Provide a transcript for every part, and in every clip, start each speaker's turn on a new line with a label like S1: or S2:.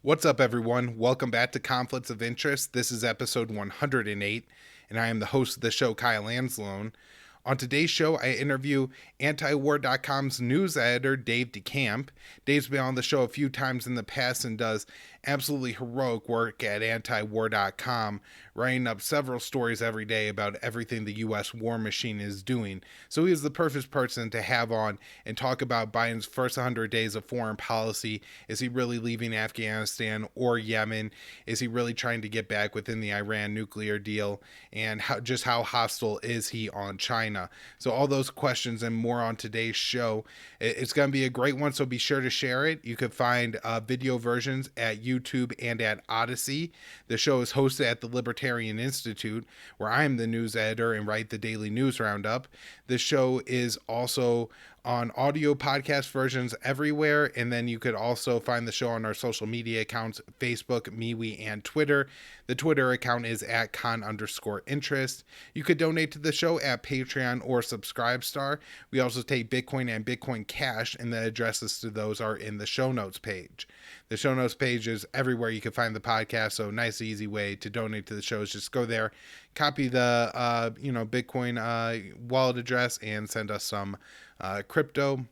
S1: What's up, everyone? Welcome back to Conflicts of Interest. This is episode 108, and I am the host of the show, Kyle Anslone. On today's show, I interview antiwar.com's news editor, Dave Decamp. Dave's been on the show a few times in the past and does absolutely heroic work at antiwar.com, writing up several stories every day about everything the U.S. war machine is doing. So he is the perfect person to have on and talk about Biden's first 100 days of foreign policy. Is he really leaving Afghanistan or Yemen? Is he really trying to get back within the Iran nuclear deal? And how hostile is he on China? So all those questions and more on today's show. It's going to be a great one, so be sure to share it. You can find video versions at YouTube and at Odyssey. The show is hosted at the Libertarian Institute, where I'm the news editor and write the daily news roundup. The show is also on audio podcast versions everywhere, and then you could also find the show on our social media accounts, Facebook, MeWe, and Twitter. The Twitter account is at @con_interest. You could donate to the show at Patreon or Subscribestar. We also take Bitcoin and Bitcoin Cash, and the addresses to those are in the show notes page. The show notes page is everywhere you can find the podcast, so nice, easy way to donate to the show is just go there, copy the Bitcoin wallet address, and send us some crypto. You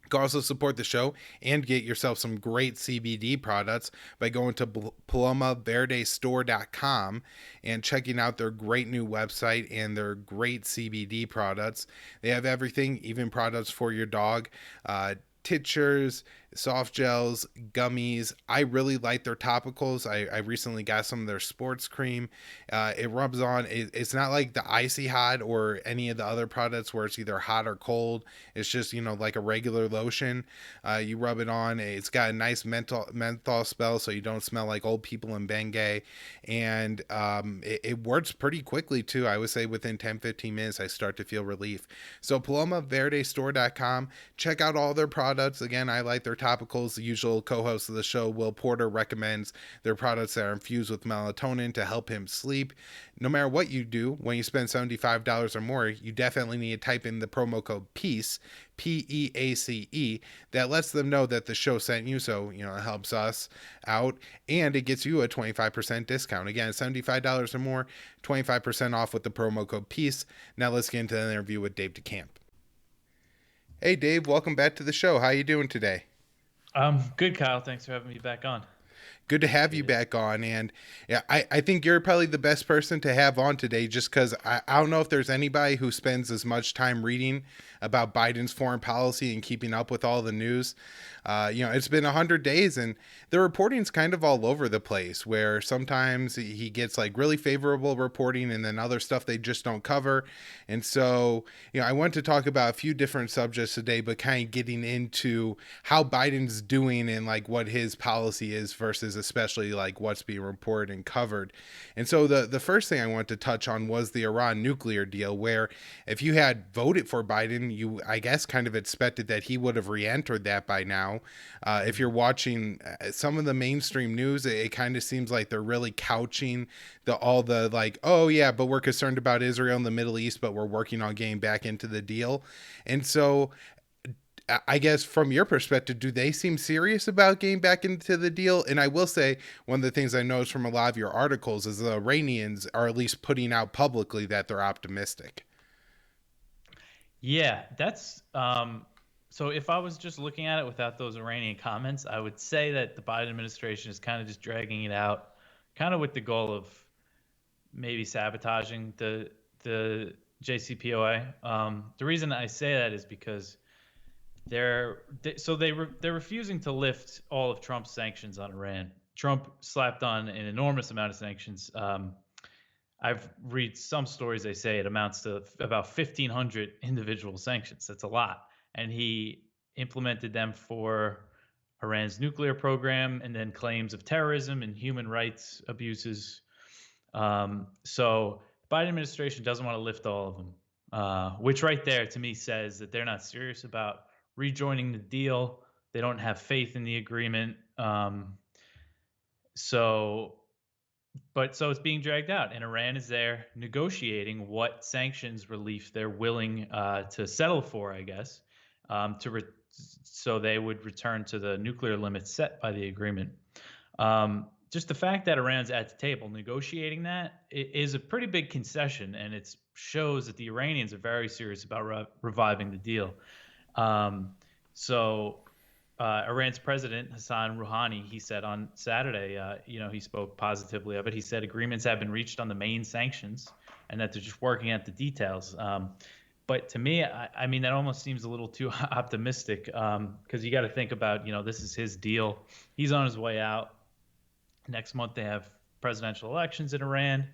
S1: can also support the show and get yourself some great CBD products by going to PalomaVerdeStore.com and checking out their great new website and their great CBD products. They have everything, even products for your dog. Tinctures, soft gels, gummies. I really like their topicals. I recently got some of their sports cream. It rubs on. It's not like the Icy Hot or any of the other products where it's either hot or cold. It's just, like a regular lotion. You rub it on. It's got a nice menthol smell, so you don't smell like old people in Bengay. And it works pretty quickly, too. I would say within 10-15 minutes, I start to feel relief. So PalomaVerdeStore.com. Check out all their products. Again, I like their topicals. The usual co-host of the show, Will Porter, recommends their products that are infused with melatonin to help him sleep. No matter what you do, when you spend $75 or more, you definitely need to type in the promo code PEACE, PEACE. That lets them know that the show sent you, so it helps us out, and it gets you a 25% discount. Again, $75 or more, 25% off with the promo code PEACE. Now let's get into the interview with Dave Decamp. Hey, Dave, welcome back to the show. How you doing today?
S2: Good, Kyle. Thanks for having me back on.
S1: Good to have you back on. And yeah, I think you're probably the best person to have on today just because I don't know if there's anybody who spends as much time reading about Biden's foreign policy and keeping up with all the news. It's been 100 days and the reporting's kind of all over the place where sometimes he gets like really favorable reporting and then other stuff they just don't cover. And so, I want to talk about a few different subjects today, but kind of getting into how Biden's doing and like what his policy is versus especially like what's being reported and covered. And so the first thing I want to touch on was the Iran nuclear deal, where if you had voted for Biden, you, I guess, kind of expected that he would have re-entered that by now. If you're watching some of the mainstream news, it kind of seems like they're really couching all the like, oh yeah, but we're concerned about Israel and the Middle East, but we're working on getting back into the deal. And so I guess from your perspective, do they seem serious about getting back into the deal? And I will say one of the things I noticed from a lot of your articles is the Iranians are at least putting out publicly that they're optimistic.
S2: Yeah, that's so if I was just looking at it without those Iranian comments, I would say that the Biden administration is kind of just dragging it out, kind of with the goal of maybe sabotaging the JCPOA. The reason I say that is because they're refusing to lift all of Trump's sanctions on Iran. Trump slapped on an enormous amount of sanctions. I've read some stories. They say it amounts to about 1,500 individual sanctions. That's a lot. And he implemented them for Iran's nuclear program and then claims of terrorism and human rights abuses. So the Biden administration doesn't want to lift all of them, which right there to me says that they're not serious about rejoining the deal. They don't have faith in the agreement. So it's being dragged out, and Iran is there negotiating what sanctions relief they're willing to settle for, I guess, so they would return to the nuclear limits set by the agreement. Just the fact that Iran's at the table negotiating that is a pretty big concession, and it shows that the Iranians are very serious about reviving the deal. So Iran's president Hassan Rouhani, he said on Saturday, he spoke positively of it. He said agreements have been reached on the main sanctions, and that they're just working out the details. But to me, I mean, that almost seems a little too optimistic, because you got to think about, this is his deal. He's on his way out. Next month they have presidential elections in Iran.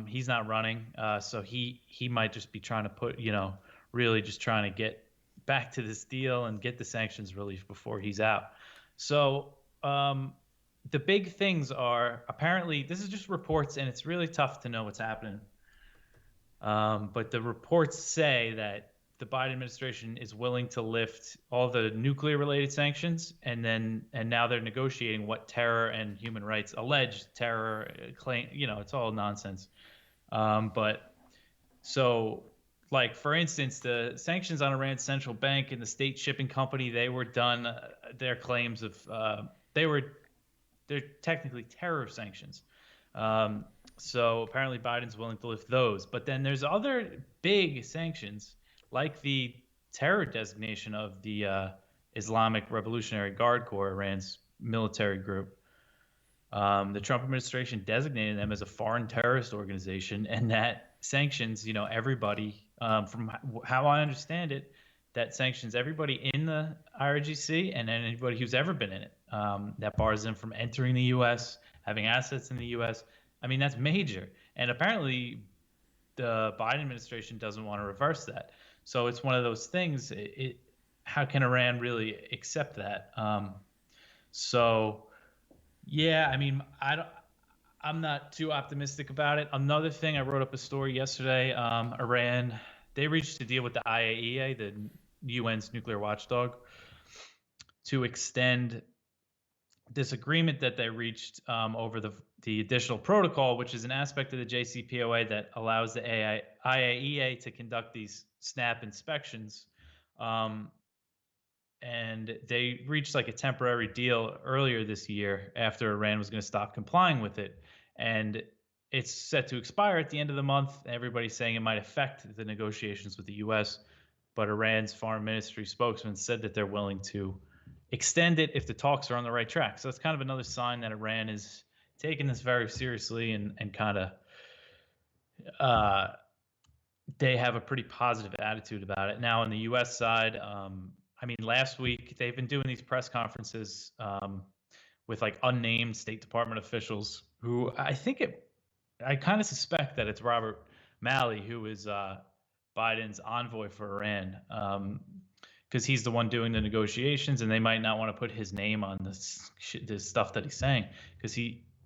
S2: He's not running, so he might just be trying to put, really just trying to get back to this deal and get the sanctions relief before he's out. So the big things are, apparently, this is just reports, and it's really tough to know what's happening. But the reports say that the Biden administration is willing to lift all the nuclear-related sanctions, and now they're negotiating what terror and human rights, alleged terror claim. It's all nonsense. But so, like, for instance, the sanctions on Iran's central bank and the state shipping company, they were done. Their claims of they're technically terror sanctions. So apparently Biden's willing to lift those. But then there's other big sanctions, like the terror designation of the Islamic Revolutionary Guard Corps, Iran's military group. The Trump administration designated them as a foreign terrorist organization, and that sanctions, everybody, from how I understand it, that sanctions everybody in the IRGC and anybody who's ever been in it. That bars them from entering the U.S., having assets in the U.S. I mean, that's major. And apparently the Biden administration doesn't want to reverse that. So it's one of those things. How can Iran really accept that? So, yeah, I mean, I'm not too optimistic about it. Another thing, I wrote up a story yesterday. Iran, they reached a deal with the IAEA, the UN's nuclear watchdog, to extend this agreement that they reached over the additional protocol, which is an aspect of the JCPOA that allows the IAEA to conduct these SNAP inspections. And they reached like a temporary deal earlier this year after Iran was going to stop complying with it. And it's set to expire at the end of the month. Everybody's saying it might affect the negotiations with the U.S., but Iran's foreign ministry spokesman said that they're willing to extend it if the talks are on the right track. So it's kind of another sign that Iran is taking this very seriously and kind of they have a pretty positive attitude about it. Now on the U.S. side, I mean, last week they've been doing these press conferences with like unnamed State Department officials who I kind of suspect that it's Robert Malley, who is Biden's envoy for Iran, because he's the one doing the negotiations, and they might not want to put his name on this stuff that he's saying. Because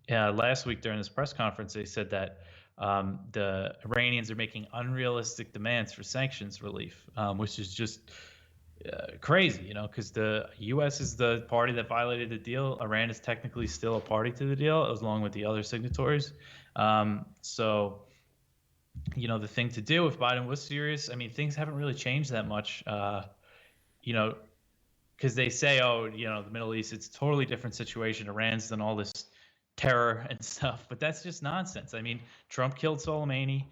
S2: last week during this press conference, they said that the Iranians are making unrealistic demands for sanctions relief, which is just crazy, because the U.S. is the party that violated the deal. Iran is technically still a party to the deal, along with the other signatories. So, the thing to do if Biden was serious, I mean, things haven't really changed that much, because they say, the Middle East, it's a totally different situation. Iran's done all this terror and stuff, but that's just nonsense. I mean, Trump killed Soleimani.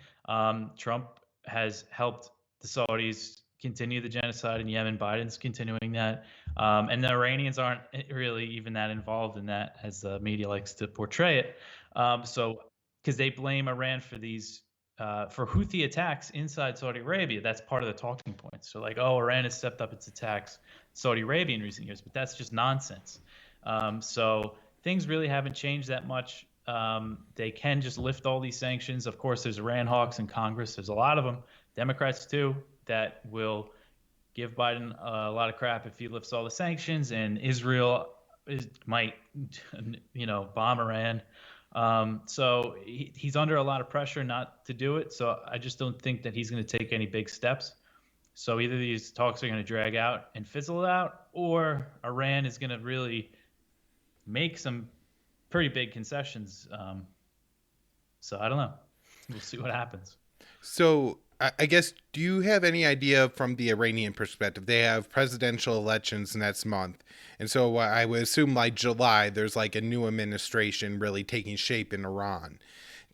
S2: Trump has helped the Saudis continue the genocide in Yemen. Biden's continuing that. And the Iranians aren't really even that involved in that, as the media likes to portray it. So, because they blame Iran for these, for Houthi attacks inside Saudi Arabia. That's part of the talking points. So like, Iran has stepped up its attacks Saudi Arabia in recent years, but that's just nonsense. So things really haven't changed that much. They can just lift all these sanctions. Of course, there's Iran hawks in Congress. There's a lot of them, Democrats too, that will give Biden a lot of crap if he lifts all the sanctions, and Israel might, bomb Iran. So he's under a lot of pressure not to do it. So I just don't think that he's going to take any big steps. So either these talks are going to drag out and fizzle out, or Iran is going to really make some pretty big concessions. So I don't know. We'll see what happens.
S1: So I guess, do you have any idea from the Iranian perspective? They have presidential elections next month. And so I would assume like July, there's like a new administration really taking shape in Iran.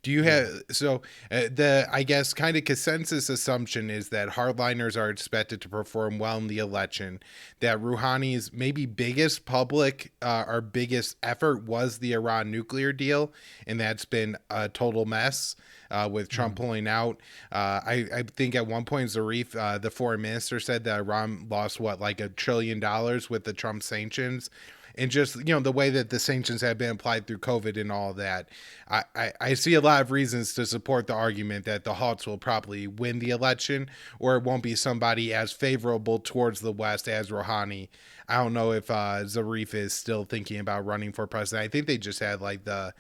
S1: Do you
S2: Yeah.
S1: have so the I guess kind of consensus assumption is that hardliners are expected to perform well in the election. That Rouhani's maybe biggest public or biggest effort was the Iran nuclear deal, and that's been a total mess. With Trump
S2: Mm.
S1: pulling out, I think at one point Zarif, the foreign minister, said that Iran lost what like $1 trillion with the Trump sanctions, and just the way that the sanctions have been applied through COVID and all that, I see a lot of reasons to support the argument that the Hawks will probably win the election, or it won't be somebody as favorable towards the West as Rouhani. I don't know if Zarif is still thinking about running for president. I think they just had like the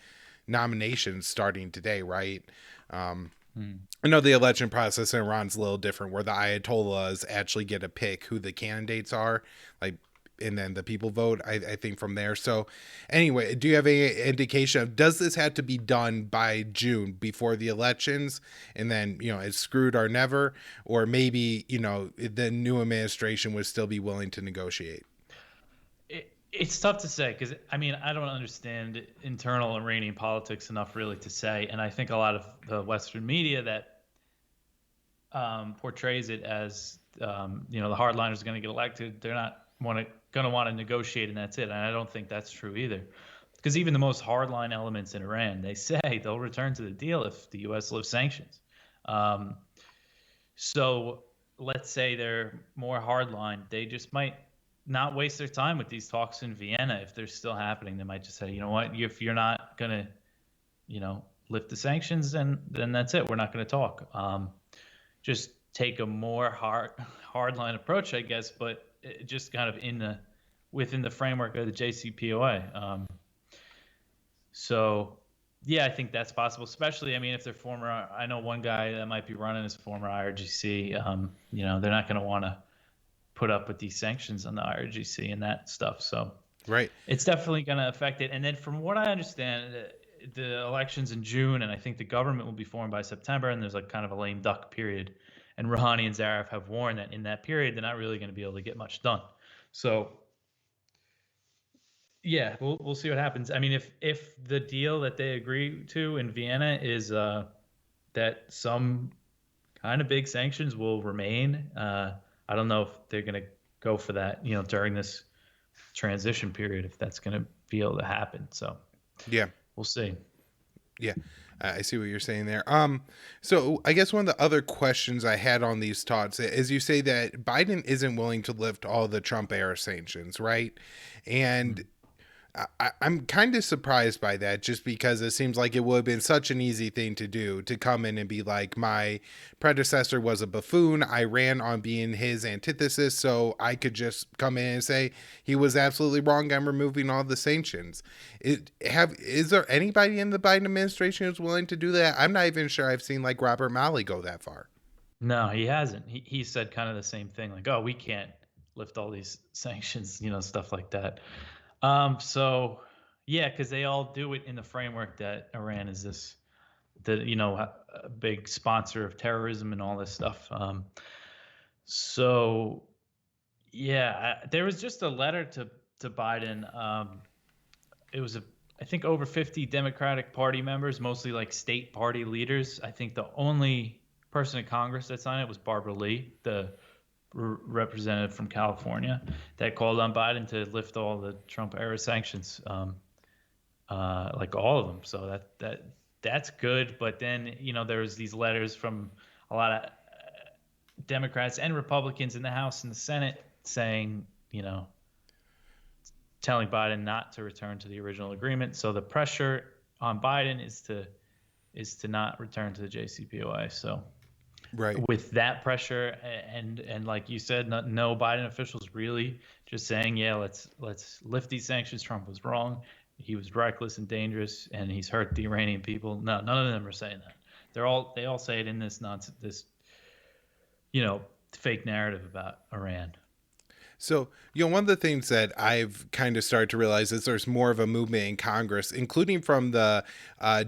S1: nominations starting today, right? Um,
S2: Mm.
S1: I know the election process in Iran's a little different, where the Ayatollahs actually get to pick who the candidates are, like, and then the people vote. I think from there. So, anyway, do you have any indication of does this have to be done by June before the elections, and then it's screwed or never, or maybe the new administration would still be willing to negotiate?
S2: It's tough to say because I mean I don't understand internal Iranian politics enough really to say, and I think a lot of the Western media that portrays it as the hardliners are going to get elected, they're not going to want to negotiate and that's it. And I don't think that's true either, because even the most hardline elements in Iran, they say they'll return to the deal if the U.S. lifts sanctions. Um, so let's say they're more hardline, they just might not waste their time with these talks in Vienna if they're still happening. They might just say, you know what, if you're not gonna, lift the sanctions, then that's it. We're not gonna talk. Just take a more hardline approach, I guess, but just kind of within the framework of the JCPOA. So yeah, I think that's possible. Especially, I mean, if they're former, I know one guy that might be running as former IRGC. They're not going to want to put up with these sanctions on the IRGC and that stuff. So
S1: Right.
S2: it's definitely going to affect it. And then from what I understand, the elections in June, and I think the government will be formed by September, and there's like kind of a lame duck period. And Rouhani and Zarif have warned that in that period, they're not really going to be able to get much done. So yeah, we'll see what happens. I mean, if the deal that they agree to in Vienna is that some kind of big sanctions will remain, I don't know if they're going to go for that, during this transition period, if that's going to be able to happen. So
S1: Yeah.
S2: we'll see.
S1: Yeah, I see what you're saying there. So I guess one of the other questions I had on these talks is you say that Biden isn't willing to lift all the Trump era sanctions, right? And I'm kind of surprised by that, just because it seems like it would have been such an easy thing to do, to come in and be like, my predecessor was a buffoon. I ran on being his antithesis, so I could just come in and say he was absolutely wrong. I'm removing all the sanctions. Is there anybody in the Biden administration who's willing to do that? I'm not even sure I've seen like Robert Malley go that far.
S2: No, he hasn't. He said kind of the same thing, like, oh, we can't lift all these sanctions, stuff like that. So yeah, because they all do it in the framework that Iran is a big sponsor of terrorism and all this stuff. So yeah, there was just a letter to Biden. It was I think over 50 Democratic Party members, mostly like state party leaders. I think the only person in Congress that signed it was Barbara Lee, the representative from California, that called on Biden to lift all the Trump era sanctions, like all of them. So that's good. But then there was these letters from a lot of Democrats and Republicans in the House and the Senate saying, telling Biden not to return to the original agreement. So the pressure on Biden is to not return to the JCPOA. So
S1: Right.
S2: with that pressure and like you said, no Biden officials really just saying, yeah, let's lift these sanctions. Trump was wrong. He was reckless and dangerous, and he's hurt the Iranian people. No, none of them are saying that. They all say it in this nonsense, this fake narrative about Iran.
S1: So, one of the things that I've kind of started to realize is there's more of a movement in Congress, including from the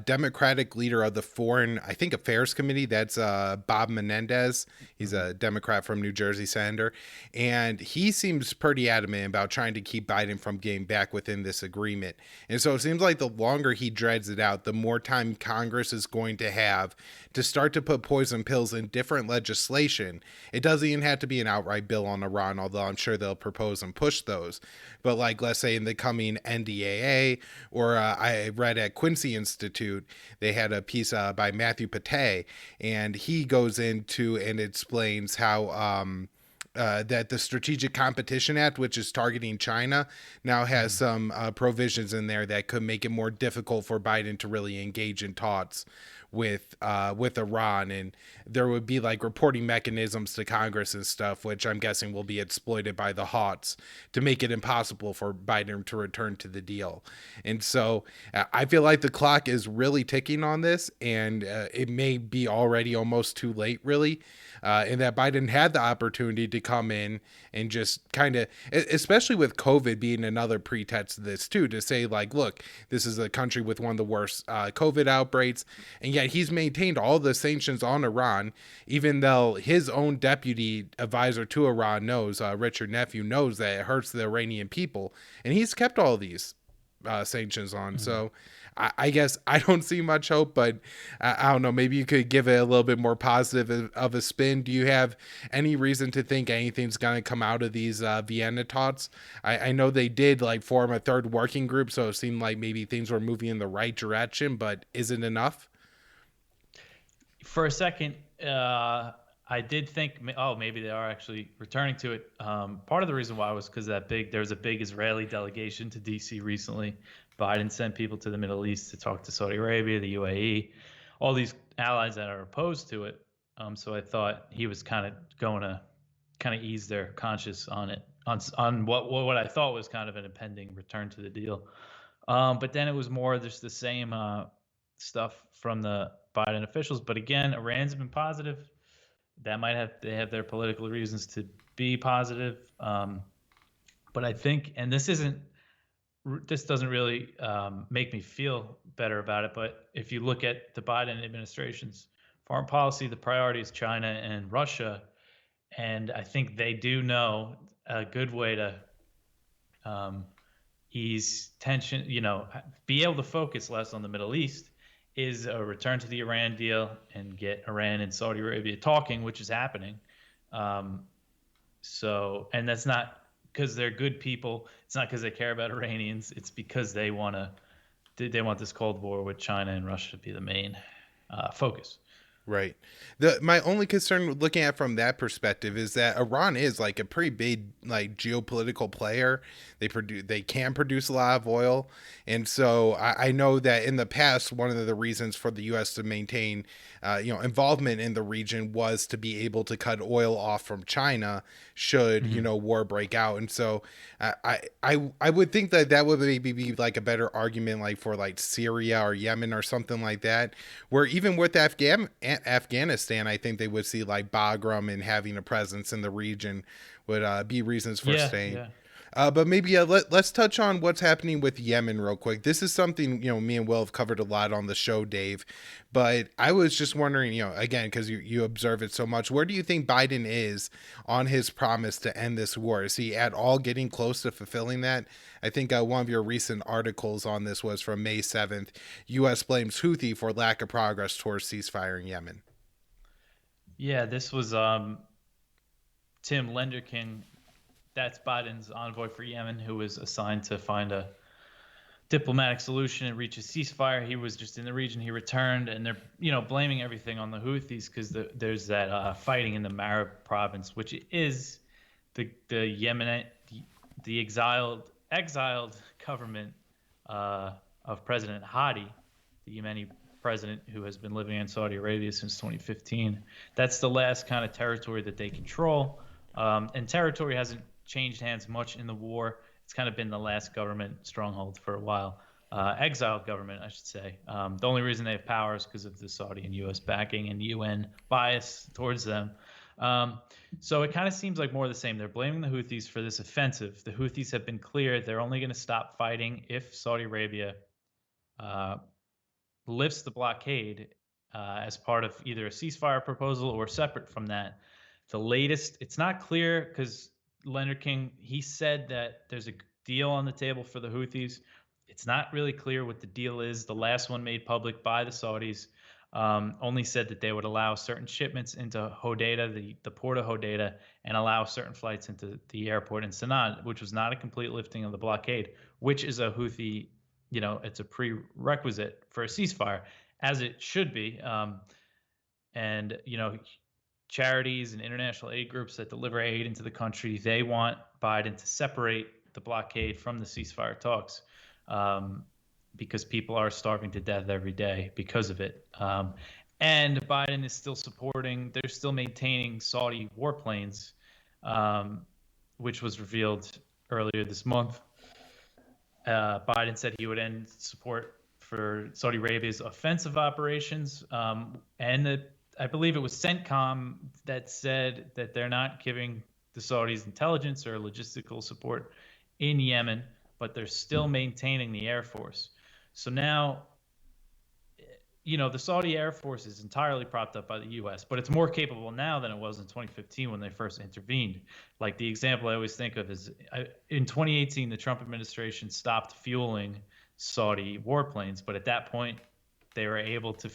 S1: Democratic leader of the Foreign, I think, Affairs Committee. That's Bob Menendez. He's
S2: Mhm.
S1: a Democrat from New Jersey senator. And he seems pretty adamant about trying to keep Biden from getting back within this agreement. And so it seems like the longer he dreads it out, the more time Congress is going to have to start to put poison pills in different legislation. It doesn't even have to be an outright bill on Iran, although I'm sure they'll propose and push those. But like, let's say in the coming NDAA, or I read at Quincy Institute, they had a piece by Matthew Pate, and he goes into and explains how that the Strategic Competition Act, which is targeting China, now has
S2: Mhm.
S1: some provisions in there that could make it more difficult for Biden to really engage in talks with Iran, and there would be like reporting mechanisms to Congress and stuff, which I'm guessing will be exploited by the Hots to make it impossible for Biden to return to the deal. And so I feel like the clock is really ticking on this, and it may be already almost too late, really. And that Biden had the opportunity to come in and just kind of, especially with COVID being another pretext to this too, to say like, look, this is a country with one of the worst COVID outbreaks, and yet he's maintained all the sanctions on Iran, even though his own deputy advisor to Iran knows, Richard Nephew knows that it hurts the Iranian people, and he's kept all these sanctions on.
S2: Mhm.
S1: So I guess I don't see much hope, but I don't know. Maybe you could give it a little bit more positive of a spin. Do you have any reason to think anything's going to come out of these Vienna talks? I know they did like form a third working group, so it seemed like maybe things were moving in the right direction, but is it enough?
S2: For a second, I did think, oh, maybe they are actually returning to it. Part of the reason why was because there was a big Israeli delegation to DC recently. Biden sent people to the Middle East to talk to Saudi Arabia, the UAE, all these allies that are opposed to it. So I thought he was kind of going to kind of ease their conscience on it, on what I thought was kind of an impending return to the deal. But then it was more just the same stuff from the Biden officials. But again, Iran's been positive. That might have they have their political reasons to be positive. But I think, and this doesn't really make me feel better about it. But if you look at the Biden administration's foreign policy, the priority is China and Russia, and I think they do know a good way to um, ease tension, be able to focus less on the Middle East is a return to the Iran deal and get Iran and Saudi Arabia talking, which is happening. Um, and that's not because they're good people. It's not because they care about Iranians. It's because they want this Cold War with China and Russia to be the main focus.
S1: Right. My only concern looking at it from that perspective is that Iran is like a pretty big like geopolitical player. They can produce a lot of oil, and so I know that in the past one of the reasons for the U.S. to maintain involvement in the region was to be able to cut oil off from China should
S2: Mhm.
S1: war break out. And so I would think that that would maybe be like a better argument like for like Syria or Yemen or something like that, where even with Afghanistan, I think they would see like Bagram and having a presence in the region would be reasons for
S2: Yeah,
S1: staying.
S2: yeah.
S1: But maybe let's touch on what's happening with Yemen real quick. This is something me and Will have covered a lot on the show, Dave. But I was just wondering, again, because you observe it so much, where do you think Biden is on his promise to end this war? Is he at all getting close to fulfilling that? I think one of your recent articles on this was from May 7th. U.S. blames Houthi for lack of progress towards ceasefire in Yemen.
S2: Yeah, this was Tim Lenderking. That's Biden's envoy for Yemen, who was assigned to find a diplomatic solution and reach a ceasefire. He was just in the region. He returned, and they're blaming everything on the Houthis because there's that fighting in the Marib province, which is the Yemen the exiled government of President Hadi, the Yemeni president who has been living in Saudi Arabia since 2015. That's the last kind of territory that they control, and territory hasn't changed hands much in the war. It's kind of been the last government stronghold for a while. Exiled government, I should say. The only reason they have power is because of the Saudi and U.S. backing and UN bias towards them. So it kind of seems like more of the same. They're blaming the Houthis for this offensive. The Houthis have been clear they're only going to stop fighting if Saudi Arabia uh, lifts the blockade as part of either a ceasefire proposal or separate from that. The latest, it's not clear because Leonard King, he said that there's a deal on the table for the Houthis. It's not really clear what the deal is. The last one made public by the Saudis only said that they would allow certain shipments into Hodeidah, the port of Hodeidah, and allow certain flights into the airport in Sanaa, which was not a complete lifting of the blockade, which is a Houthi, it's a prerequisite for a ceasefire, as it should be. And charities and international aid groups that deliver aid into the country, they want Biden to separate the blockade from the ceasefire talks, because people are starving to death every day because of it. And Biden is still they're still maintaining Saudi warplanes, which was revealed earlier this month. Biden said he would end support for Saudi Arabia's offensive operations, and I believe it was CENTCOM that said that they're not giving the Saudis intelligence or logistical support in Yemen, but they're still maintaining the Air Force. So now, the Saudi Air Force is entirely propped up by the U.S., but it's more capable now than it was in 2015 when they first intervened. Like the example I always think of is in 2018, the Trump administration stopped fueling Saudi warplanes, but at that point, they were able to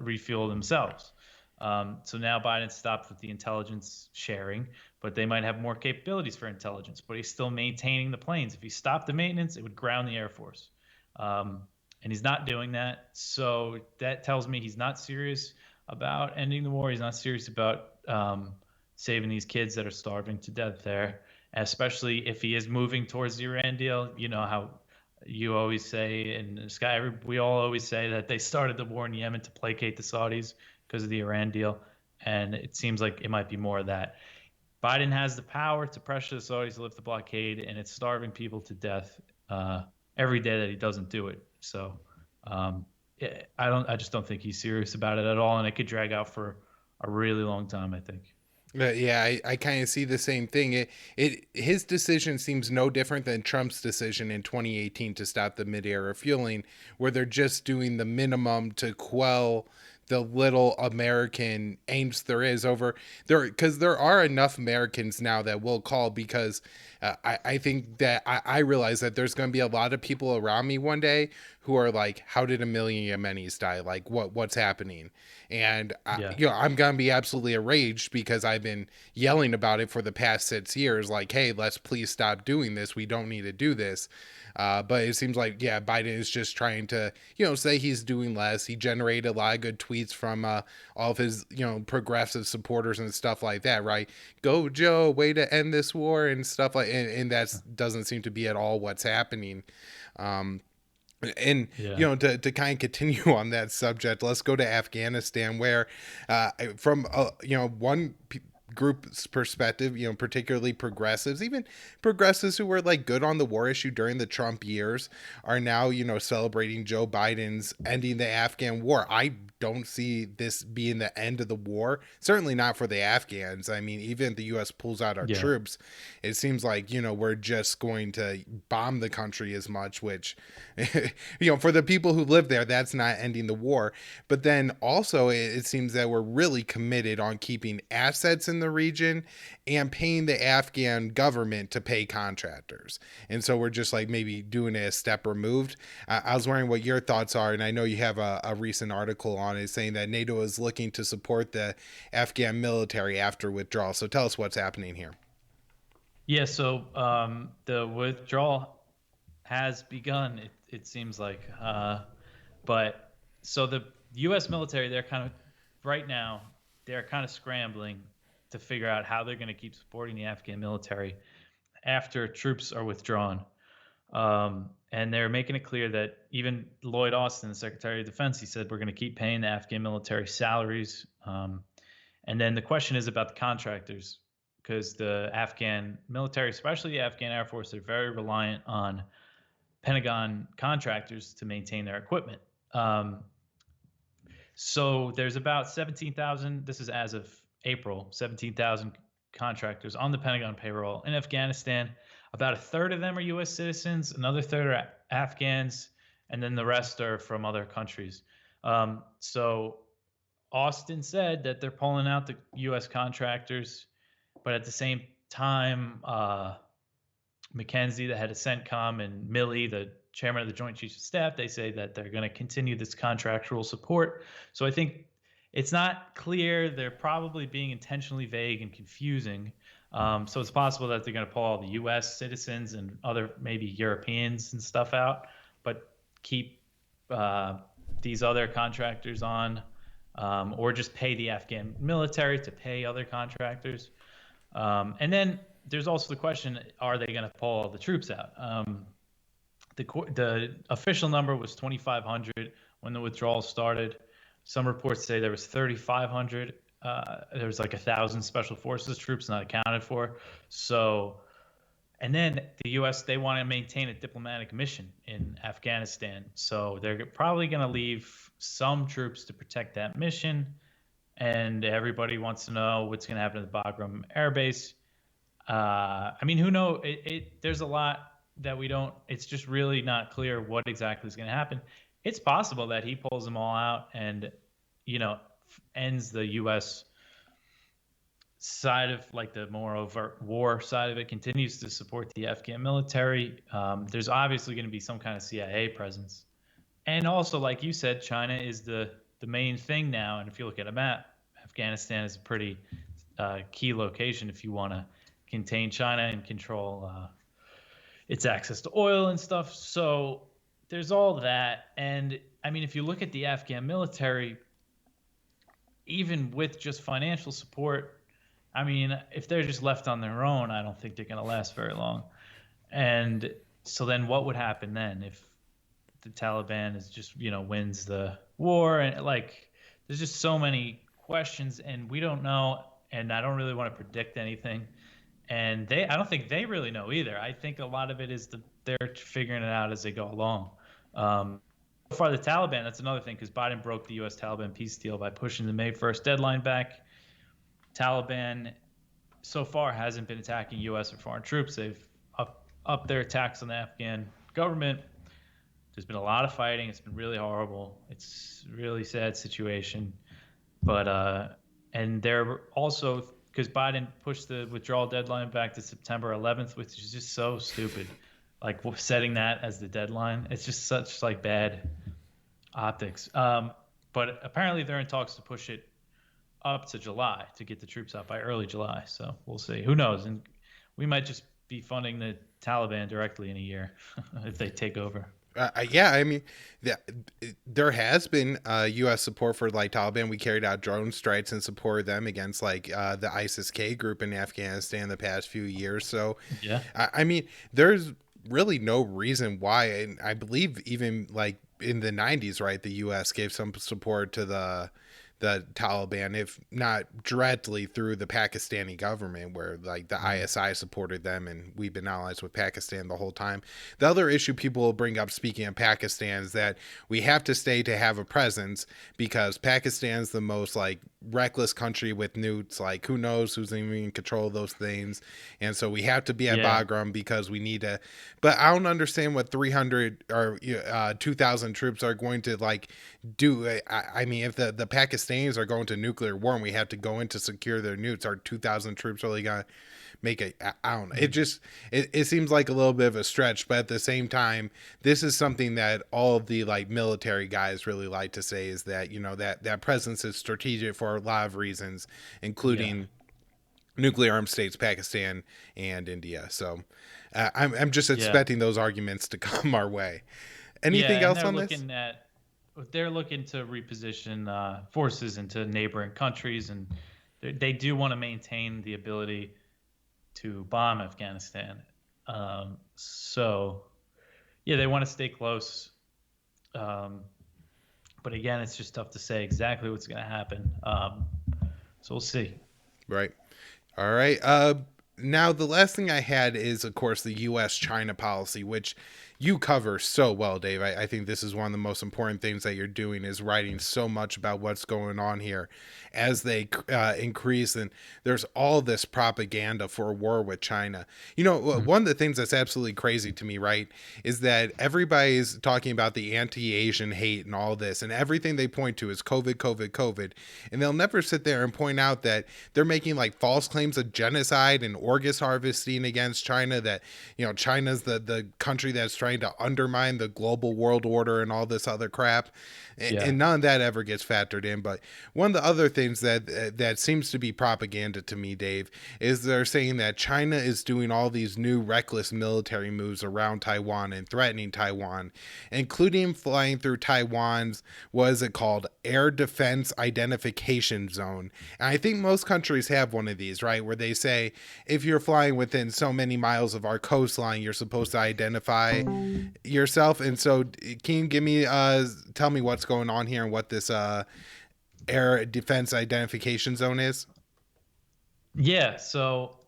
S2: refuel themselves. So now Biden stopped with the intelligence sharing, but they might have more capabilities for intelligence, but he's still maintaining the planes. If he stopped the maintenance, it would ground the Air Force. And he's not doing that. So that tells me he's not serious about ending the war. He's not serious about saving these kids that are starving to death there, especially if he is moving towards the Iran deal. You know how you always say, and Sky, we all always say that they started the war in Yemen to placate the Saudis because of the Iran deal. And it seems like it might be more of that. Biden has the power to pressure the Saudis to lift the blockade, and it's starving people to death every day that he doesn't do it. So I just don't think he's serious about it at all, and it could drag out for a really long time, I think.
S1: Yeah, I kind of see the same thing. His decision seems no different than Trump's decision in 2018 to stop the mid-air refueling, where they're just doing the minimum to quell the little American angst there is over there, because there are enough Americans now that will call, because I think that I realize that there's going to be a lot of people around me one day who are like, how did a million Yemenis die? Like what's happening? And I'm going to be absolutely enraged because I've been yelling about it for the past 6 years. Like, hey, let's please stop doing this. We don't need to do this. But it seems like, Biden is just trying to, say he's doing less. He generated a lot of good tweets from all of his, progressive supporters and stuff like that, right? Go, Joe, way to end this war and stuff like, and that doesn't seem to be at all what's happening. And to kind of continue on that subject, let's go to Afghanistan, where from one group's perspective, particularly progressives, even progressives who were like good on the war issue during the Trump years, are now celebrating Joe Biden's ending the Afghan war. I don't see this being the end of the war, certainly not for the Afghans. I mean, even if the U.S. pulls out our troops, it seems like we're just going to bomb the country as much, which for the people who live there, that's not ending the war. But then also it seems that we're really committed on keeping assets in the region and paying the Afghan government to pay contractors. And so we're just like maybe doing it a step removed. I was wondering what your thoughts are, and I know you have a recent article on it saying that NATO is looking to support the Afghan military after withdrawal. So tell us what's happening here.
S2: Yeah, so the withdrawal has begun, it seems like. But so the U.S. military, they're kind of, right now, they're kind of scrambling to figure out how they're going to keep supporting the Afghan military after troops are withdrawn. And they're making it clear that even Lloyd Austin, the Secretary of Defense, he said, we're going to keep paying the Afghan military salaries. And then the question is about the contractors, because the Afghan military, especially the Afghan Air Force, they're very reliant on Pentagon contractors to maintain their equipment. So there's about 17,000. This is as of April, 17,000 contractors on the Pentagon payroll in Afghanistan. About a third of them are U.S. citizens, another third are Afghans, and then the rest are from other countries. So Austin said that they're pulling out the U.S. contractors, but at the same time, McKenzie, the head of CENTCOM, and Milley, the chairman of the Joint Chiefs of Staff, they say that they're going to continue this contractual support. So I think it's not clear. They're probably being intentionally vague and confusing. So it's possible that they're going to pull all the U.S. citizens and other maybe Europeans and stuff out, but keep these other contractors on, or just pay the Afghan military to pay other contractors. And then there's also the question, are they going to pull all the troops out? The official number was 2,500 when the withdrawal started. Some reports say there was 3,500. There was like 1,000 special forces troops not accounted for. So, and then the U.S., they want to maintain a diplomatic mission in Afghanistan. So they're probably going to leave some troops to protect that mission. And everybody wants to know what's going to happen to the Bagram Air Base. I mean, who knows? There's a lot that we don't. It's just really not clear what exactly is going to happen. It's possible that he pulls them all out and, ends the U.S. side of like the more overt war side of it, continues to support the Afghan military. There's obviously going to be some kind of CIA presence. And also, like you said, China is the main thing now. And if you look at a map, Afghanistan is a pretty key location if you want to contain China and control its access to oil and stuff. So there's all that. And I mean, if you look at the Afghan military, even with just financial support, I mean, if they're just left on their own, I don't think they're going to last very long. And so then what would happen then if the Taliban is just, wins the war? And like, there's just so many questions and we don't know. And I don't really want to predict anything. And I don't think they really know either. I think a lot of it is they're figuring it out as they go along. So far, the Taliban, that's another thing, because Biden broke the U.S.-Taliban peace deal by pushing the May 1st deadline back. Taliban so far hasn't been attacking U.S. or foreign troops. They've upped their attacks on the Afghan government. There's been a lot of fighting. It's been really horrible. It's a really sad situation. But and they're also, because Biden pushed the withdrawal deadline back to September 11th, which is just so stupid. Like setting that as the deadline, it's just such like bad optics. But apparently they're in talks to push it up to July to get the troops out by early July. So we'll see. Who knows? And we might just be funding the Taliban directly in a year if they take over.
S1: Yeah, I mean, there has been U.S. support for like Taliban. We carried out drone strikes and supported them against like the ISIS-K group in Afghanistan the past few years. So,
S2: yeah,
S1: I mean, there's really no reason why. And I believe even like in the 90s, right, the U.S. gave some support to the Taliban, if not directly through the Pakistani government, where like the ISI supported them, and we've been allies with Pakistan the whole time. The other issue people will bring up, speaking of Pakistan, is that we have to stay to have a presence because Pakistan's the most like reckless country with nukes. Like who knows who's even in control of those things, and so we have to be at Bagram because we need to. But I don't understand what 300 or 2,000 troops are going to like do. I mean, if the Pakistanis are going to nuclear war and we have to go in to secure their nukes, are 2,000 troops really gonna make it? I don't know. It just it seems like a little bit of a stretch, but at the same time, this is something that all of the like military guys really like to say, is that that presence is strategic for a lot of reasons, including nuclear armed states, Pakistan and India. So I'm just expecting those arguments to come our way. Anything else on this?
S2: They're looking to reposition forces into neighboring countries, and they do want to maintain the ability to bomb Afghanistan. So, they want to stay close. But again, it's just tough to say exactly what's going to happen. So we'll see.
S1: Right. All right. Now, the last thing I had is, of course, the U.S.-China policy, which, you cover so well, Dave. I think this is one of the most important things that you're doing is writing so much about what's going on here as they increase. And there's all this propaganda for a war with China. You know, one of the things that's absolutely crazy to me, right, is that everybody's talking about the anti-Asian hate and all this, and everything they point to is COVID, COVID, COVID. And they'll never sit there and point out that they're making like false claims of genocide and organ harvesting against China, that, you know, China's the country that's trying to undermine the global world order and all this other crap.
S2: Yeah.
S1: And none of that ever gets factored in. But one of the other things that seems to be propaganda to me, Dave, is they're saying that China is doing all these new reckless military moves around Taiwan and threatening Taiwan, including flying through Taiwan's, what is it called, air defense identification zone. And I think most countries have one of these, right, where they say if you're flying within so many miles of our coastline, you're supposed to identify yourself. And so, can you give me, tell me what's going on here and what this air defense identification zone is?
S2: Yeah. So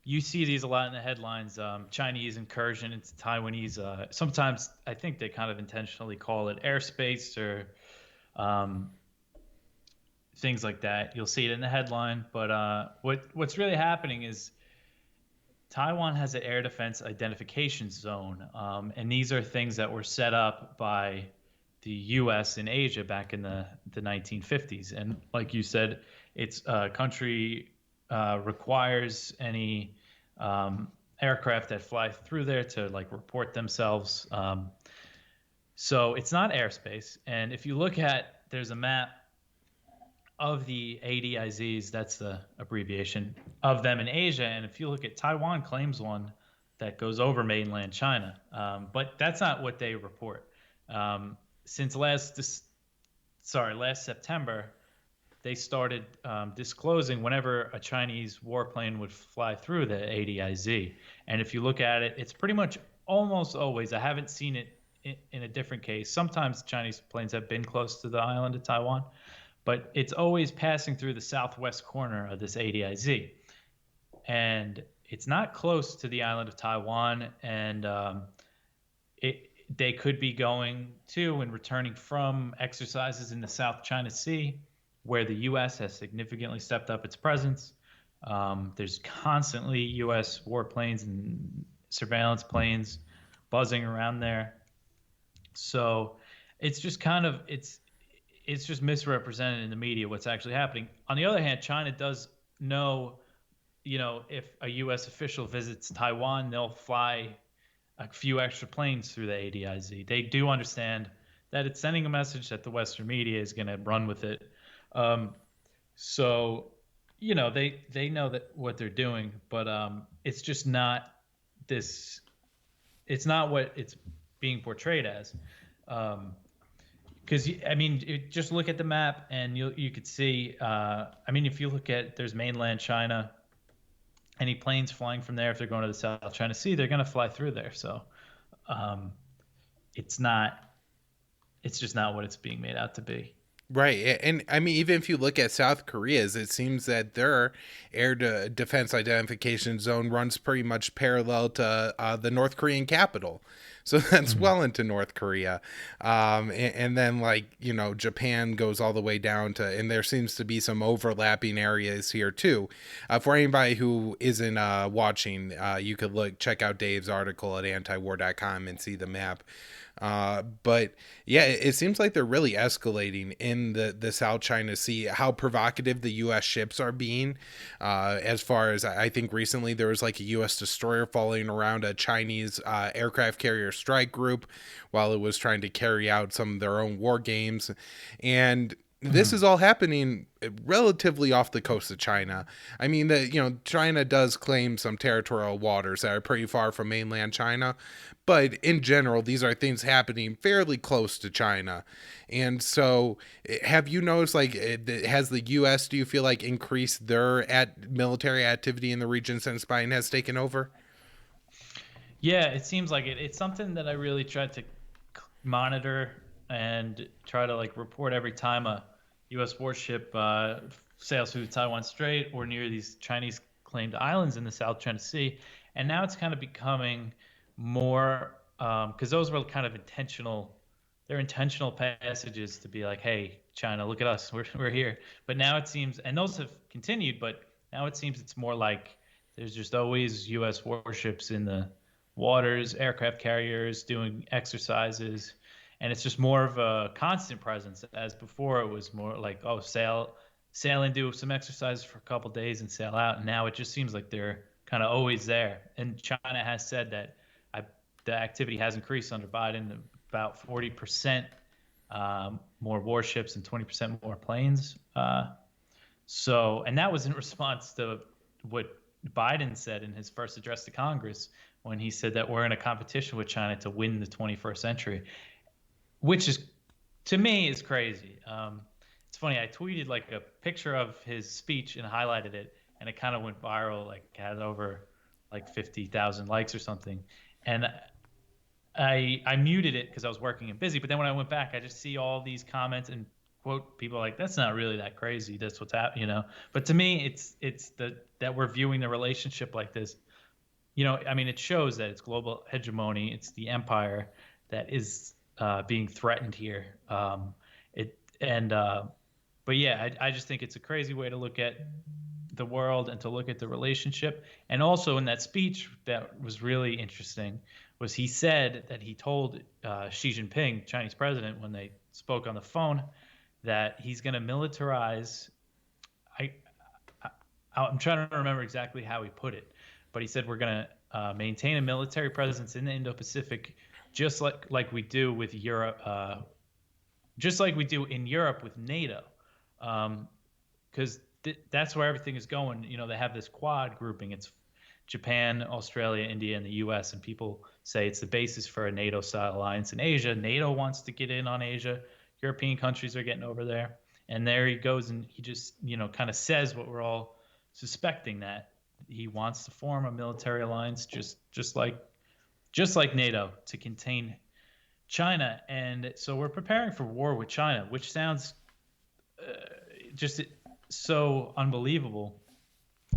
S2: you see these a lot in the headlines. Chinese incursion into Taiwanese. Sometimes I think they kind of intentionally call it airspace or um, things like that. You'll see it in the headline. But what's really happening is Taiwan has an air defense identification zone, and these are things that were set up by the U.S. in Asia back in the 1950s. And like you said, it's a country requires any aircraft that fly through there to like report themselves. So it's not airspace. And if you look at, there's a map of the ADIZs, that's the abbreviation of them in Asia. And if you look at Taiwan claims one that goes over mainland China, but that's not what they report. Since last September, they started disclosing whenever a Chinese warplane would fly through the ADIZ. And if you look at it, it's pretty much almost always, I haven't seen it in a different case. Sometimes Chinese planes have been close to the island of Taiwan, but it's always passing through the southwest corner of this ADIZ. And it's not close to the island of Taiwan. And they could be going to and returning from exercises in the South China Sea, where the U.S. has significantly stepped up its presence. There's constantly U.S. warplanes and surveillance planes buzzing around there. So it's just kind of it's just misrepresented in the media what's actually happening. On the other hand, China does know, if a U.S. official visits Taiwan, they'll fly a few extra planes through the ADIZ. They do understand that it's sending a message that the Western media is going to run with it. So, they know that what they're doing, but it's just not this. It's not what it's being portrayed as. Because just look at the map and you could see. If you look at, there's mainland China. Any planes flying from there, if they're going to the South China Sea, they're going to fly through there. So, it's just not what it's being made out to be.
S1: Right. And even if you look at South Korea's, it seems that their defense identification zone runs pretty much parallel to the North Korean capital. So that's well into North Korea. And then, Japan goes all the way down to, and there seems to be some overlapping areas here too. For anybody who isn't watching, you could check out Dave's article at antiwar.com and see the map. But yeah, it seems like they're really escalating in the South China Sea, how provocative the U.S. ships are being. As far as, I think recently there was a U.S. destroyer falling around a Chinese aircraft carrier strike group while it was trying to carry out some of their own war games. And this is all happening relatively off the coast of China. China does claim some territorial waters that are pretty far from mainland China, but in general, these are things happening fairly close to China. And so, have you noticed, has the U.S., do you feel increased their military activity in the region since Biden has taken over?
S2: Yeah, it seems like it. It's something that I really try to monitor and try to report every time a U.S. warship sails through the Taiwan Strait or near these Chinese claimed islands in the South China Sea. And now it's kind of becoming more because those were kind of intentional. They're intentional passages to be like, "Hey, China, look at us, we're here." But now it seems, and those have continued, but now it seems it's more like there's just always U.S. warships in the waters, aircraft carriers doing exercises, and it's just more of a constant presence. As before, it was more like, oh, sail and do some exercises for a couple days and sail out. And now it just seems like they're kind of always there. And China has said that the activity has increased under Biden about 40% more warships and 20% more planes. And that was in response to what Biden said in his first address to Congress when he said that we're in a competition with China to win the 21st century, which is, to me, is crazy. It's funny. I tweeted like a picture of his speech and highlighted it, and it kind of went viral. Like had over like 50,000 likes or something. And I muted it because I was working and busy. But then when I went back, I just see all these comments and quote people like, "That's not really that crazy. That's what's happening," you know. But to me, it's that we're viewing the relationship like this. You know, I mean, it shows that it's global hegemony. It's the empire that is being threatened here. It and But yeah, I just think it's a crazy way to look at the world and to look at the relationship. And also in that speech that was really interesting was he said that he told Xi Jinping, Chinese president, when they spoke on the phone, that he's going to militarize. I, I'm trying to remember exactly how he put it, but he said we're going to maintain a military presence in the Indo-Pacific, just like we do with Europe, just like we do in Europe with NATO, because that's where everything is going. You know, they have this quad grouping. It's Japan, Australia, India, and the U.S. And people say it's the basis for a NATO-style alliance in Asia. NATO wants to get in on Asia. European countries are getting over there. And there he goes, and he just, you know, kind of says what we're all suspecting, that he wants to form a military alliance, just like NATO, to contain China. And so we're preparing for war with China, which sounds just so unbelievable,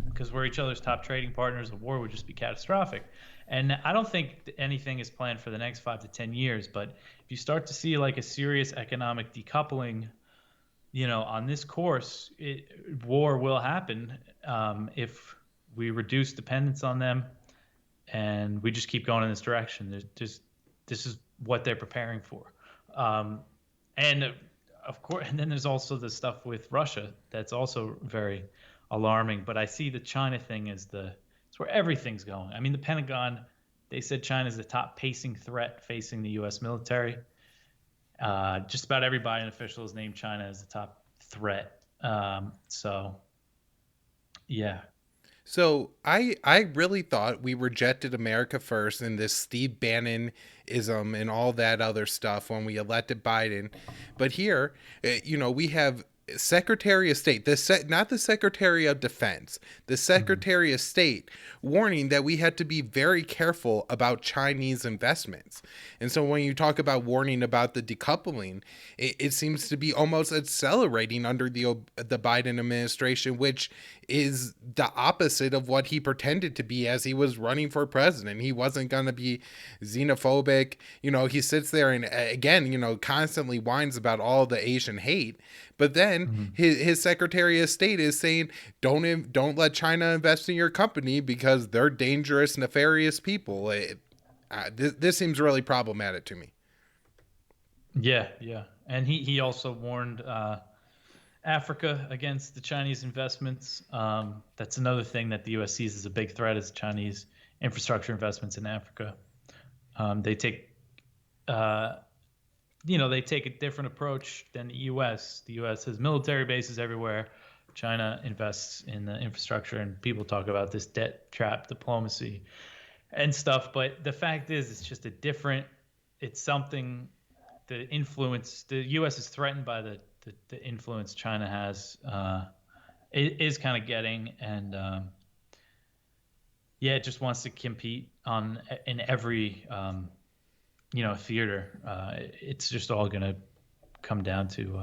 S2: because we're each other's top trading partners. A war would just be catastrophic. And I don't think anything is planned for the next 5 to 10 years. But if you start to see like a serious economic decoupling, you know, on this course, war will happen if we reduce dependence on them and we just keep going in this direction. This is what they're preparing for. And of course, and then there's also the stuff with Russia that's also very alarming. But I see the China thing as it's where everything's going. I mean, the Pentagon, they said China is the top pacing threat facing the U.S. military. Just about every Biden official has named China as the top threat. So, yeah.
S1: So I really thought we rejected America First and this Steve Bannon-ism and all that other stuff when we elected Biden. But here, you know, we have Secretary of State, not the Secretary of Defense, the Secretary of State warning that we had to be very careful about Chinese investments. And so when you talk about warning about the decoupling, it seems to be almost accelerating under the Biden administration, which is the opposite of what he pretended to be as he was running for president. He wasn't going to be xenophobic. You know, he sits there and again, you know, constantly whines about all the Asian hate. But then his Secretary of State is saying, don't let China invest in your company because they're dangerous, nefarious people. This seems really problematic to me.
S2: Yeah, yeah. And he also warned Africa against the Chinese investments. That's another thing that the U.S. sees as a big threat, is Chinese infrastructure investments in Africa. They take they take a different approach than the U.S. The U.S. has military bases everywhere. China invests in the infrastructure, and people talk about this debt trap diplomacy and stuff. But the fact is, it's something, the influence, the U.S. is threatened by the influence China has, it is kind of getting, and it just wants to compete in every theater. It's just all going to come down to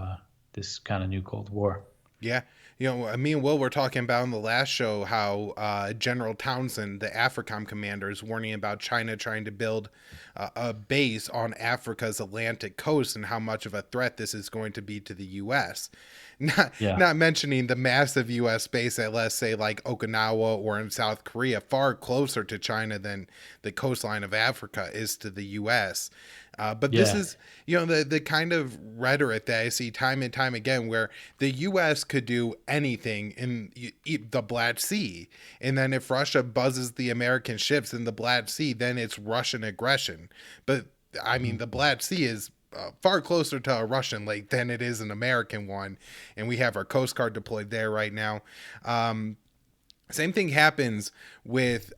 S2: this kind of new Cold War.
S1: Yeah. Me and Will were talking about in the last show how General Townsend, the AFRICOM commander, is warning about China trying to build a base on Africa's Atlantic coast and how much of a threat this is going to be to the U.S.
S2: Yeah.
S1: Not mentioning the massive U.S. base at, let's say, like Okinawa or in South Korea, far closer to China than the coastline of Africa is to the U.S. But this
S2: Yeah.
S1: is, the kind of rhetoric that I see time and time again, where the U.S. could do anything in the Black Sea, and then if Russia buzzes the American ships in the Black Sea, then it's Russian aggression. But I mean,
S2: Mhm.
S1: the Black Sea is far closer to a Russian lake than it is an American one, and we have our Coast Guard deployed there right now. Same thing happens with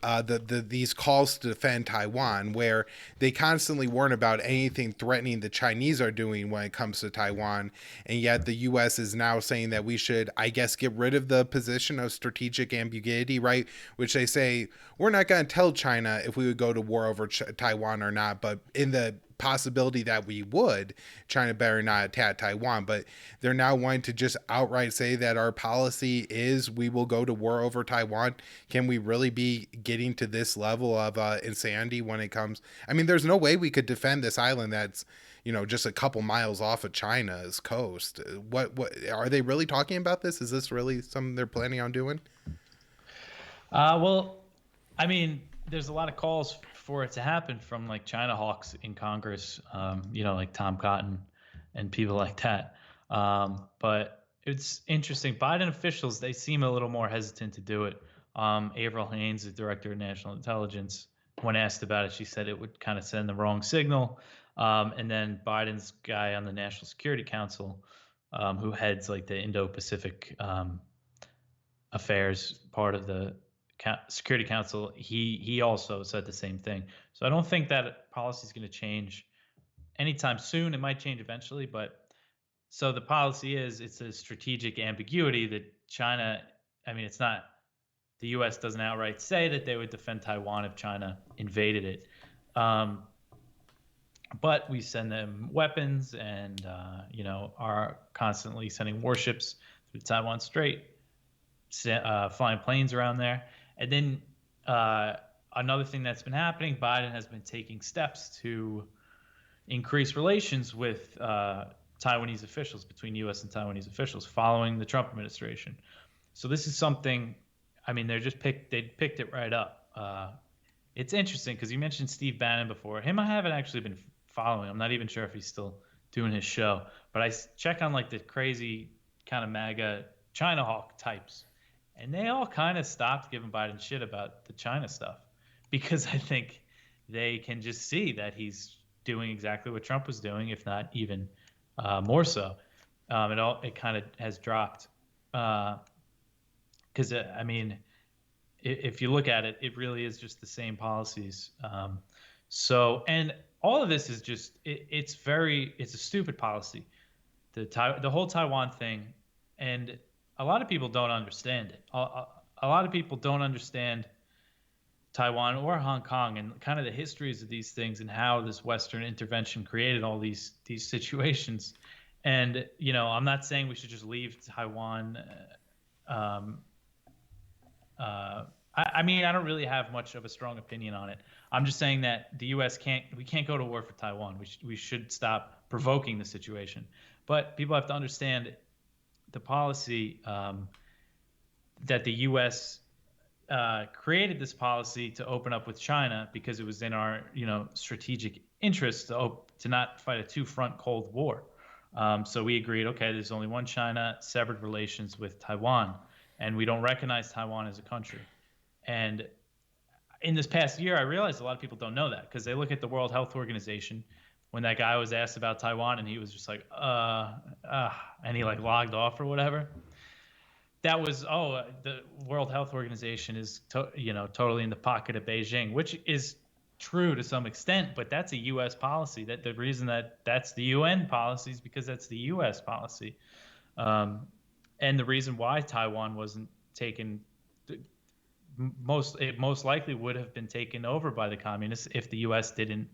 S1: these calls to defend Taiwan, where they constantly warn about anything threatening the Chinese are doing when it comes to Taiwan, and yet the U.S. is now saying that we should, I guess, get rid of the position of strategic ambiguity, right? Which they say we're not going to tell China if we would go to war over Taiwan or not, but in the possibility that we would, China better not attack Taiwan. But they're now wanting to just outright say that our policy is we will go to war over Taiwan. Can we really be getting to this level of insanity when it comes? I mean, there's no way we could defend this island that's just a couple miles off of China's coast. What are they really talking about this? Is this really something they're planning on doing?
S2: Well, I mean, there's a lot of calls for it to happen from like China hawks in Congress, like Tom Cotton and people like that. But it's interesting. Biden officials, they seem a little more hesitant to do it. Avril Haines, the director of national intelligence, when asked about it, she said it would kind of send the wrong signal. And then Biden's guy on the National Security Council, who heads like the Indo-Pacific affairs part of the Security Council, he also said the same thing. So I don't think that policy is going to change anytime soon. It might change eventually, but so the policy is it's a strategic ambiguity that China. I mean, it's not the U.S. doesn't outright say that they would defend Taiwan if China invaded it, um, but we send them weapons and are constantly sending warships through the Taiwan Strait, flying planes around there. And then another thing that's been happening, Biden has been taking steps to increase relations with Taiwanese officials, between U.S. and Taiwanese officials, following the Trump administration. So this is something. I mean, they picked it right up. It's interesting because you mentioned Steve Bannon before. Him, I haven't actually been following. I'm not even sure if he's still doing his show, but I check on like the crazy kind of MAGA China hawk types, and they all kind of stopped giving Biden shit about the China stuff because I think they can just see that he's doing exactly what Trump was doing, if not even more so. It kind of has dropped because I mean, if you look at it, it really is just the same policies. And all of this is just it's a stupid policy. The whole Taiwan thing, and a lot of people don't understand it. A lot of people don't understand Taiwan or Hong Kong and kind of the histories of these things and how this Western intervention created all these situations. And I'm not saying we should just leave Taiwan. Um, I mean, I don't really have much of a strong opinion on it. I'm just saying that the U.S. we can't go to war for Taiwan. We should stop provoking the situation. But people have to understand the policy that the U.S. Created this policy to open up with China because it was in our strategic interest to not fight a two-front Cold War. So we agreed, okay, there's only one China, severed relations with Taiwan, and we don't recognize Taiwan as a country. And in this past year, I realized a lot of people don't know that because they look at the World Health Organization. When that guy was asked about Taiwan and he was just like, and he like logged off or whatever. That was, the World Health Organization is, totally in the pocket of Beijing, which is true to some extent, but that's a U.S. policy. That the reason that's the UN policy is because that's the U.S. policy. And the reason why Taiwan wasn't taken, it most likely would have been taken over by the communists if the U.S. didn't,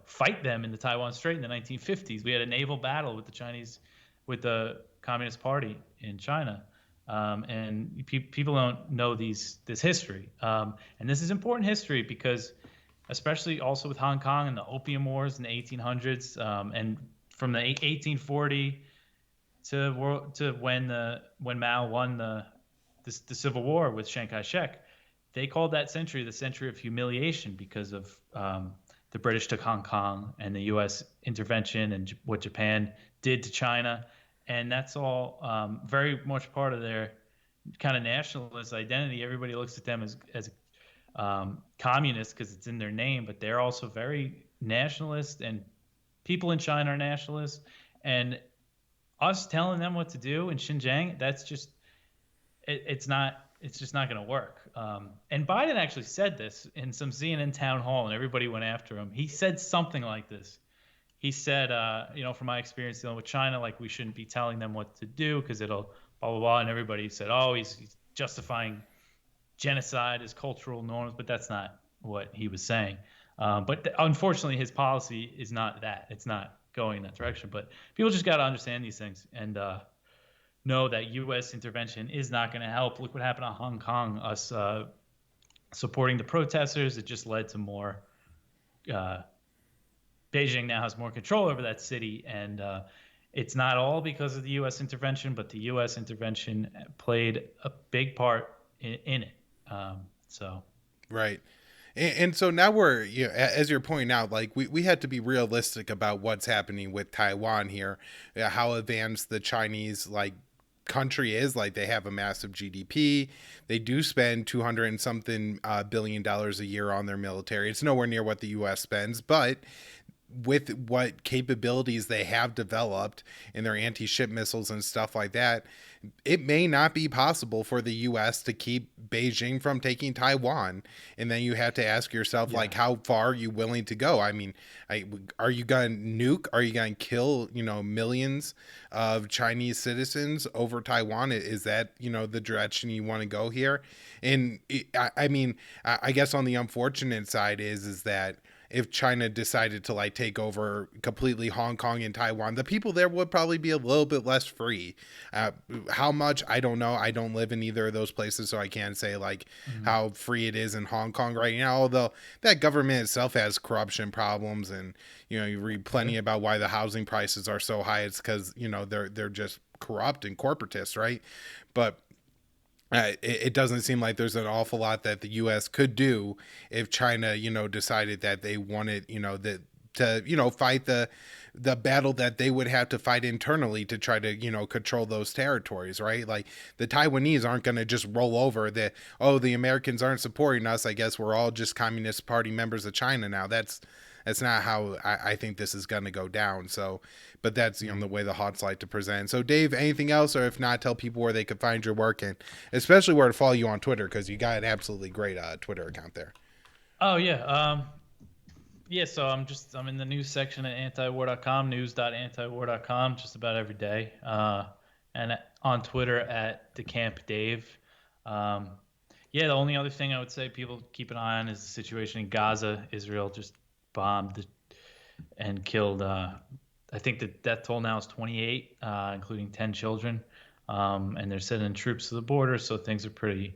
S2: fight them in the Taiwan Strait in the 1950s. We had a naval battle with the Chinese, with the Communist Party in China. And people don't know this history. And this is important history because, especially also with Hong Kong and the Opium Wars in the 1800s, and from the 1840 to when Mao won the Civil War with Chiang Kai-shek, they called that century the century of humiliation because of the British took Hong Kong and the U.S. intervention and what Japan did to China. And that's all very much part of their kind of nationalist identity. Everybody looks at them as communists because it's in their name, but they're also very nationalist, and people in China are nationalists. And us telling them what to do in Xinjiang, that's just it's just not going to work. And Biden actually said this in some CNN town hall, and everybody went after him. He said something like this. He said, from my experience dealing with China, like, we shouldn't be telling them what to do because it'll blah, blah, blah. And everybody said, oh, he's justifying genocide as cultural norms, but that's not what he was saying. But unfortunately, his policy is not that. It's not going in that direction. But people just got to understand these things and know that U.S. intervention is not going to help. Look what happened in Hong Kong, us supporting the protesters. It just led to more Beijing now has more control over that city, and it's not all because of the U.S. intervention, but the U.S. intervention played a big part in it.
S1: Right. And so now we're, as you're pointing out, like we had to be realistic about what's happening with Taiwan here, how advanced the Chinese country is. Like, they have a massive GDP. They do spend $200 and something billion a year on their military. It's nowhere near what the U.S. spends, but with what capabilities they have developed in their anti-ship missiles and stuff like that, it may not be possible for the U.S. to keep Beijing from taking Taiwan. And then you have to ask yourself, how far are you willing to go? I mean, are you going to nuke? Are you going to kill, millions of Chinese citizens over Taiwan? Is that, the direction you want to go here? And I guess on the unfortunate side is that if China decided to take over completely Hong Kong and Taiwan, the people there would probably be a little bit less free. How much, I don't know. I don't live in either of those places, so I can't say how free it is in Hong Kong right now. Although that government itself has corruption problems, and you read plenty about why the housing prices are so high. It's because they're just corrupt and corporatists, right? But it doesn't seem like there's an awful lot that the U.S. could do if China, decided that they wanted, to fight the battle that they would have to fight internally to try to, control those territories, right? Like, the Taiwanese aren't going to just roll over the Americans aren't supporting us, I guess we're all just Communist Party members of China now. That's not how I think this is going to go down. So, but that's, the way the Hots like to present. So, Dave, anything else? Or if not, tell people where they could find your work, and especially where to follow you on Twitter, because you got an absolutely great Twitter account there.
S2: Oh, yeah. So I'm in the news section at antiwar.com, news.antiwar.com, just about every day. And on Twitter at Decamp Dave. The only other thing I would say people keep an eye on is the situation in Gaza. Israel just bombed and killed, I think the death toll now is 28, including 10 children. And they're sending troops to the border, so things are pretty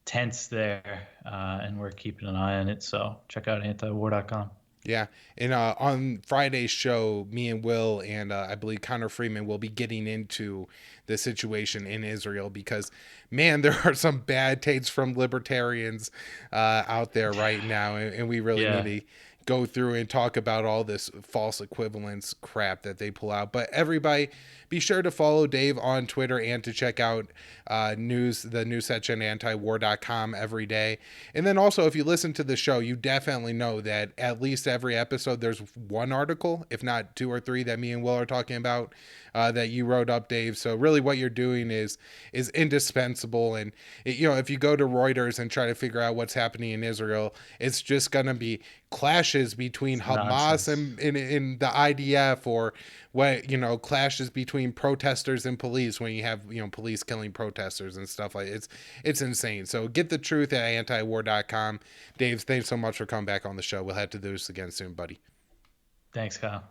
S2: tense there, and we're keeping an eye on it. So check out antiwar.com.
S1: Yeah. And on Friday's show, me and Will and I believe Connor Freeman will be getting into the situation in Israel, because, man, there are some bad takes from libertarians out there right now. And we really need to go through and talk about all this false equivalence crap that they pull out. But everybody, be sure to follow Dave on Twitter and to check out the news section antiwar.com every day. And then also, if you listen to the show, you definitely know that at least every episode there's one article, if not two or three, that me and Will are talking about that you wrote up, Dave. So really what you're doing is indispensable. And if you go to Reuters and try to figure out what's happening in Israel, it's just going to be clashes between Hamas and in the IDF, or clashes between protesters and police when you have police killing protesters and stuff like it. It's insane. So get the truth at antiwar.com. Dave, thanks so much for coming back on the show. We'll have to do this again soon, buddy.
S2: Thanks, Kyle.